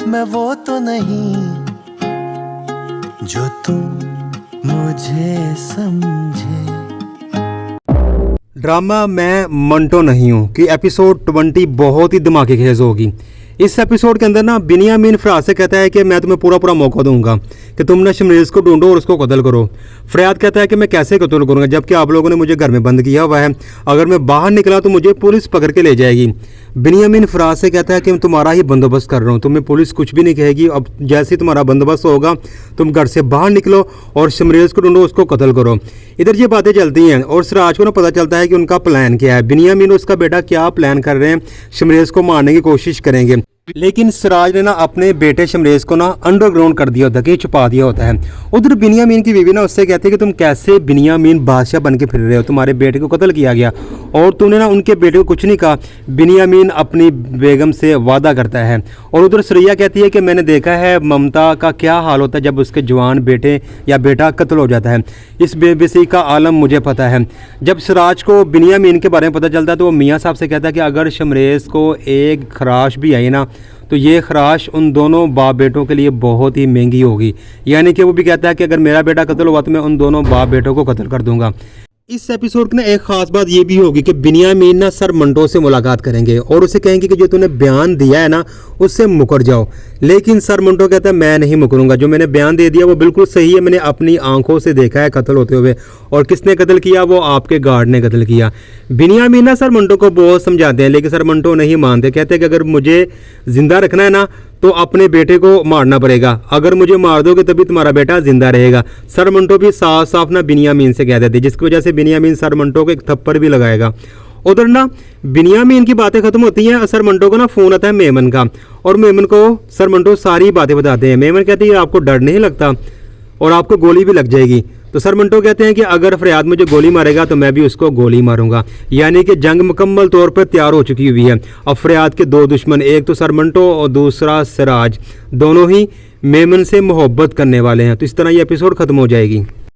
मैं वो तो नहीं जो तुम मुझे समझे। ड्रामा मैं मंटो नहीं हूँ कि एपिसोड 20 बहुत ही दिमागी खेज होगी। इस एपिसोड के अंदर ना बिनियामीन फराज से कहता है कि मैं तुम्हें पूरा मौका दूंगा कि तुम ना शमरेज़ को ढूंढो और उसको कत्ल करो। फरियाद कहता है कि मैं कैसे कत्ल करूंगा जबकि आप लोगों ने मुझे घर में बंद किया हुआ है, अगर मैं बाहर निकला तो मुझे पुलिस पकड़ के ले जाएगी। बिनियामीन फराज से कहता है कि मैं तुम्हारा ही बंदोबस्त कर रहा हूँ, तुम्हें पुलिस कुछ भी नहीं कहेगी। अब जैसे ही तुम्हारा बंदोबस्त होगा तुम घर से बाहर निकलो और शमरेज़ को ढूंढो, उसको कत्ल करो। इधर ये बातें चलती हैं और सिराज को ना पता चलता है कि उनका प्लान क्या है। बिनियामीन और उसका बेटा क्या प्लान कर रहे हैं, शमरेज़ को मारने की कोशिश करेंगे। लेकिन सिराज ने ना अपने बेटे शमरेज़ को ना अंडरग्राउंड कर दिया होता है, कहीं छुपा दिया होता है। उधर बिनियामीन की बीवी ना उससे कहती है कि तुम कैसे बिनियामीन बादशाह बन के फिर रहे हो, तुम्हारे बेटे को कत्ल किया गया और तूने ना उनके बेटे को कुछ नहीं कहा। बिनियामीन अपनी बेगम से वादा करता है और उधर सरैया कहती है कि मैंने देखा है ममता का क्या हाल होता है जब उसके जवान बेटे या बेटा कत्ल हो जाता है। इस बेबसी का आलम मुझे पता है। जब सिराज को बिनियामीन के बारे में पता चलता है तो वो मियाँ साहब से कहता है कि अगर शमरेज़ को एक खराश भी आई ना तो ये खराश उन दोनों बाप बेटों के लिए बहुत ही महंगी होगी। यानी कि वो भी कहता है कि अगर मेरा बेटा कत्ल हुआ तो मैं उन दोनों बाप बेटों को कत्ल कर दूंगा। इस एपिसोड की ना एक खास बात ये भी होगी कि बिनियामीन ना सर मंटो से मुलाकात करेंगे और उसे कहेंगे कि जो तूने बयान दिया है ना उससे मुकर जाओ। लेकिन सर मंटो कहता है मैं नहीं मुकरूंगा, जो मैंने बयान दे दिया वो बिल्कुल सही है, मैंने अपनी आंखों से देखा है कत्ल होते हुए और किसने कत्ल किया, वो आपके गार्ड ने कत्ल किया। बिनियामीन ना सर मंटो को बहुत समझाते हैं लेकिन सर मंटो नहीं मानते, कहते हैं कि अगर मुझे जिंदा रखना है ना तो अपने बेटे को मारना पड़ेगा, अगर मुझे मार दोगे तभी तुम्हारा बेटा जिंदा रहेगा। सर मंटो भी साफ साफ ना बिनियामीन से कह देते, जिसकी वजह से बिनियामीन सर मंटो को एक थप्पड़ भी लगाएगा। उधर ना बिनियामीन की बातें खत्म होती हैं, सर मंटो को ना फोन आता है मेमन का और मेमन को सर मंटो सारी बातें बताते हैं। मेमन कहती है आपको डर नहीं लगता और आपको गोली भी लग जाएगी। तो सर मंटो कहते हैं कि अगर फरियाद मुझे गोली मारेगा तो मैं भी उसको गोली मारूंगा। यानी कि जंग मुकम्मल तौर पर तैयार हो चुकी हुई है। अब फरियाद के दो दुश्मन, एक तो सर मंटो और दूसरा सिराज, दोनों ही मेमन से मोहब्बत करने वाले हैं। तो इस तरह ये एपिसोड खत्म हो जाएगी।